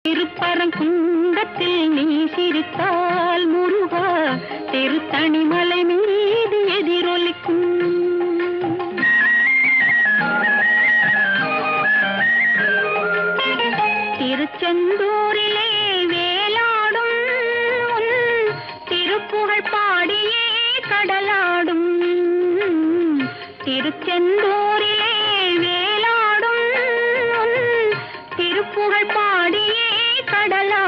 திருப்பரங்குன்றத்தில் நீ சிரித்தால் முருகா திருத்தணிமலை மீது எதிரொலிக்கும். திருச்செந்தூரிலே வேலாடும் உன் திருப்புகழ் பாடியே கடலாடும். திருச்செந்தூரிலே வேலாடும் உன் திருப்புகழ் பாடியே கடலாடும்.